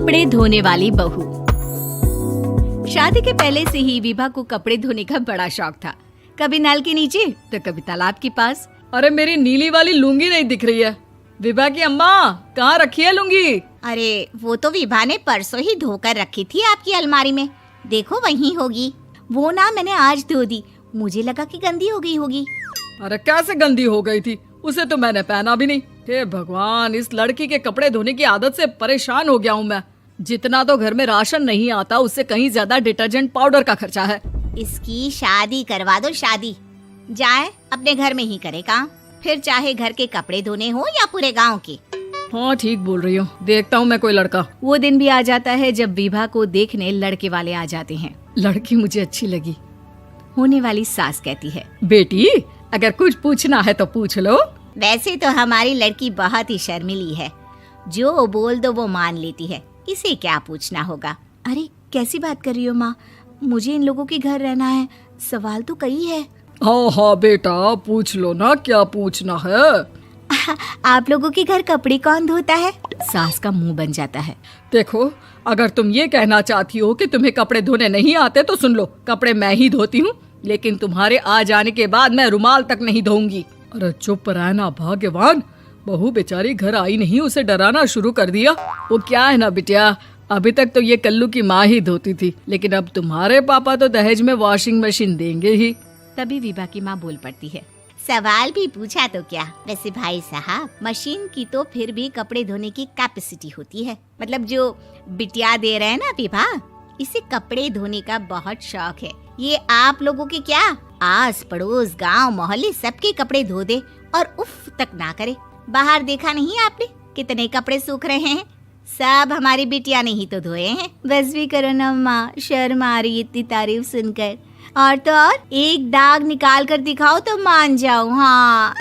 कपड़े धोने वाली बहू। शादी के पहले से ही विभा को कपड़े धोने का बड़ा शौक था। कभी नल के नीचे तो कभी तालाब के पास। अरे मेरी नीली वाली लुंगी नहीं दिख रही है। विभा की अम्मा कहाँ रखी है लुंगी? अरे वो तो विभा ने परसों ही धोकर रखी थी आपकी अलमारी में, देखो वहीं होगी। वो ना मैंने आज धो दी, मुझे लगा कि गंदी हो गई होगी। अरे कैसे गंदी हो गई थी, उसे तो मैंने पहना भी नहीं। हे भगवान, इस लड़की के कपड़े धोने की आदत से परेशान हो गया हूँ मैं। जितना तो घर में राशन नहीं आता उससे कहीं ज्यादा डिटर्जेंट पाउडर का खर्चा है। इसकी शादी करवा दो, शादी जाए अपने घर में ही करे काम, फिर चाहे घर के कपड़े धोने हो या पूरे गांव के। हाँ ठीक बोल रही हूँ, देखता हूँ मैं कोई लड़का। वो दिन भी आ जाता है जब विभा को देखने लड़के वाले आ जाते हैं। लड़की मुझे अच्छी लगी। होने वाली सास कहती है, बेटी अगर कुछ पूछना है तो पूछ लो। वैसे तो हमारी लड़की बहुत ही शर्मीली है, जो बोल दो वो मान लेती है, इसे क्या पूछना होगा। अरे कैसी बात कर रही हो माँ, मुझे इन लोगों के घर रहना है, सवाल तो कई है। हाँ हाँ बेटा पूछ लो ना, क्या पूछना है। आप लोगों के घर कपड़े कौन धोता है? सास का मुंह बन जाता है। देखो अगर तुम ये कहना चाहती हो कि तुम्हें कपड़े धोने नहीं आते तो सुन लो, कपड़े मैं ही धोती हूँ, लेकिन तुम्हारे आ जाने के बाद मैं रुमाल तक नहीं धोऊंगी। अरे चुप रहना भाग्यवान, बहू बेचारी घर आई नहीं, उसे डराना शुरू कर दिया। वो क्या है ना बिटिया, अभी तक तो ये कल्लू की माँ ही धोती थी, लेकिन अब तुम्हारे पापा तो दहेज में वॉशिंग मशीन देंगे ही। तभी विभा की माँ बोल पड़ती है, सवाल भी पूछा तो क्या। वैसे भाई साहब, मशीन की तो फिर भी कपड़े धोने की कैपेसिटी होती है। मतलब जो बिटिया दे रहे हैं ना विभा, इसे कपड़े धोने का बहुत शौक है। ये आप लोगों के क्या, आस पड़ोस गांव मोहल्ले सबके कपड़े धो दे और उफ तक ना करे। बाहर देखा नहीं आपने कितने कपड़े सूख रहे हैं, सब हमारी बिटिया ने ही तो धोए हैं। बस भी करो ना माँ, शर्म आ रही इतनी तारीफ सुनकर। और तो और एक दाग निकाल कर दिखाओ तो मान जाओ। हाँ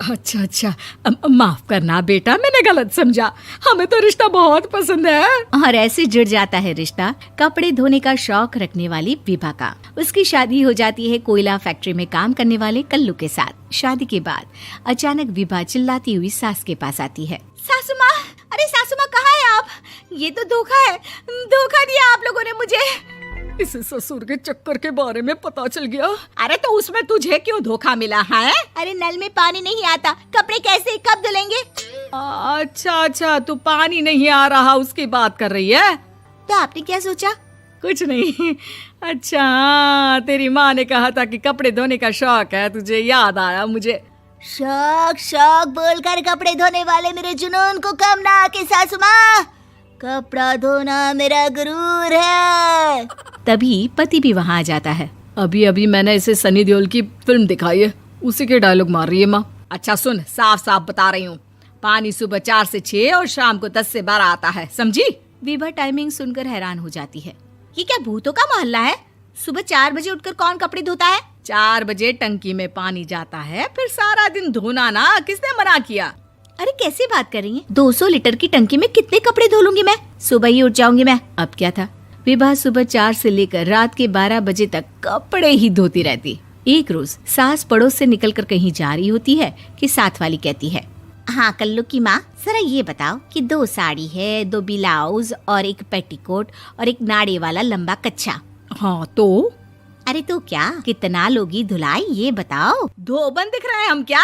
अच्छा माफ करना बेटा, मैंने गलत समझा, हमें तो रिश्ता बहुत पसंद है। और ऐसे जुड़ जाता है रिश्ता कपड़े धोने का शौक रखने वाली विभा का। उसकी शादी हो जाती है कोयला फैक्ट्री में काम करने वाले कल्लू के साथ। शादी के बाद अचानक विभा चिल्लाती हुई सास के पास आती है। सासू माँ, अरे सासू माँ कहाँ है आप? ये तो धोखा है, धोखा दिया आप लोगों ने मुझे। इसे ससुर के चक्कर के बारे में पता चल गया। अरे तो उसमें तुझे क्यों धोखा मिला है? अरे नल में पानी नहीं आता, कपड़े कैसे कब धुलेंगे? अच्छा तू पानी नहीं आ रहा उसकी बात कर रही है। तो आपने क्या सोचा? कुछ नहीं। अच्छा तेरी माँ ने कहा था कि कपड़े धोने का शौक है तुझे, याद आया मुझे। शौक बोलकर कपड़े धोने वाले मेरे जुनून को कम ना आके सासू माँ, कपड़ा धोना मेरा गुरूर है। तभी पति भी वहाँ आ जाता है। अभी मैंने इसे सनी देओल की फिल्म दिखाई है, उसी के डायलॉग मार रही है माँ। अच्छा सुन, साफ साफ बता रही हूँ, पानी सुबह 4 से 6 और शाम को 10 से 12 आता है, समझी? विभा टाइमिंग सुनकर हैरान हो जाती है। ये क्या भूतों का मोहल्ला है? सुबह 4 बजे उठकर कौन कपड़े धोता है? 4 बजे टंकी में पानी जाता है, फिर सारा दिन धोना ना, किसने मना किया? अरे कैसी बात कर रही हैं? 200 लीटर की टंकी में कितने कपड़े धो लूंगी मैं, सुबह ही उठ जाऊंगी मैं। अब क्या था, विभा सुबह 4 से लेकर रात के 12 बजे तक कपड़े ही धोती रहती। एक रोज सास पड़ोस से निकलकर कहीं जा रही होती है कि साथ वाली कहती है, हाँ कल्लू की माँ, जरा ये बताओ कि 2 साड़ी है, 2 ब्लाउज और एक पेटीकोट और एक नाड़े वाला लंबा कच्छा। हाँ तो? अरे तो क्या, कितना लोगी धुलाई ये बताओ। धोबन दिख रहे हैं हम क्या?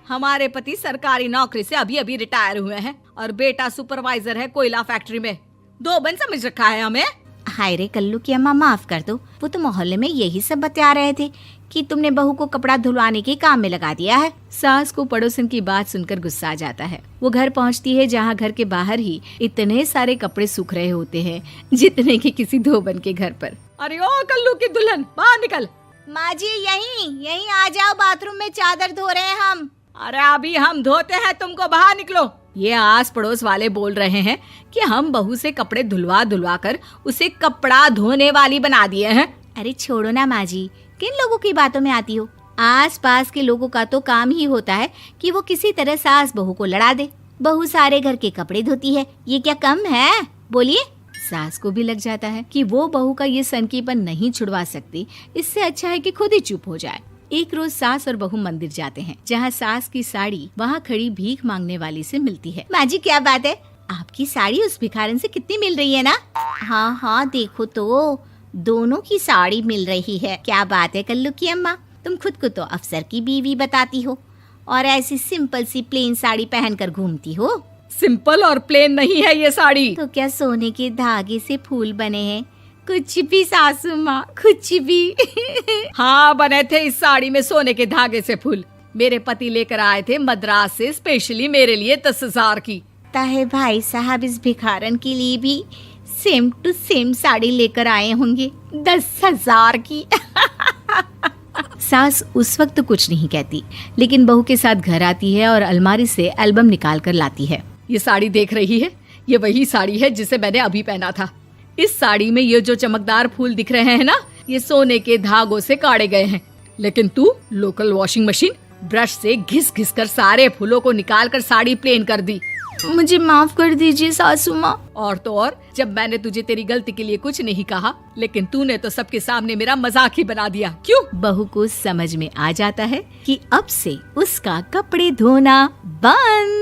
हमारे पति सरकारी नौकरी से अभी रिटायर हुए हैं और बेटा सुपरवाइजर है कोयला फैक्ट्री में। धोबन समझ रखा है हमें? हाय रे कल्लू की अम्मा, माफ कर दो, वो तो मोहल्ले में यही सब बता रहे थे कि तुमने बहू को कपड़ा धुलवाने के काम में लगा दिया है। सास को पड़ोसन की बात सुनकर गुस्सा आ जाता है। वो घर पहुंचती है जहां घर के बाहर ही इतने सारे कपड़े सूख रहे होते हैं जितने कि किसी धोबन के घर पर। अरे ओ कल्लू की दुल्हन, बाहर निकल। माँ जी यहीं आ जाओ, बाथरूम में चादर धो रहे हैं हम। अरे अभी हम धोते हैं, तुमको बाहर निकलो। ये आस पड़ोस वाले बोल रहे हैं कि हम बहू से कपड़े धुलवा कर उसे कपड़ा धोने वाली बना दिए हैं। अरे छोड़ो ना माँ जी, किन लोगों की बातों में आती हो? आस पास के लोगों का तो काम ही होता है कि वो किसी तरह सास बहू को लड़ा दे। बहू सारे घर के कपड़े धोती है, ये क्या कम है? बोलिए। सास को भी लग जाता है कि वो बहू का ये सनकीपन नहीं छुड़वा सकती, इससे अच्छा है कि खुद ही चुप हो जाए। एक रोज सास और बहू मंदिर जाते हैं, जहाँ सास की साड़ी वहाँ खड़ी भीख मांगने वाली से मिलती है। माँ जी क्या बात है, आपकी साड़ी उस भिखारन से कितनी मिल रही है ना? हाँ हाँ देखो तो, दोनों की साड़ी मिल रही है। क्या बात है कल्लू की अम्मा, तुम खुद को तो अफसर की बीवी बताती हो और ऐसी सिंपल सी प्लेन साड़ी पहनकर घूमती हो। सिंपल और प्लेन नहीं है ये साड़ी। तो क्या सोने के धागे से फूल बने हैं? कुछ भी सासू माँ, कुछ भी। हाँ बने थे इस साड़ी में सोने के धागे से फूल। मेरे पति लेकर आए थे मद्रास से स्पेशली मेरे लिए 10,000 की। ताहे भाई साहब इस भिखारन के लिए भी सेम टू सेम साड़ी लेकर आए होंगे 10,000 की। सास उस वक्त तो कुछ नहीं कहती, लेकिन बहू के साथ घर आती है और अलमारी से एल्बम निकाल कर लाती है। ये साड़ी देख रही है, ये वही साड़ी है जिसे मैंने अभी पहना था। इस साड़ी में ये जो चमकदार फूल दिख रहे हैं ना, ये सोने के धागों से काटे गए हैं। लेकिन तू लोकल वॉशिंग मशीन ब्रश से घिस घिस कर सारे फूलों को निकाल कर साड़ी प्लेन कर दी। मुझे माफ कर दीजिए सासू माँ। और तो और, जब मैंने तुझे तेरी गलती के लिए कुछ नहीं कहा, लेकिन तूने तो सबके सामने मेरा मजाक ही बना दिया। क्यों? बहू को समझ में आ जाता है कि अब से उसका कपड़े धोना बंद।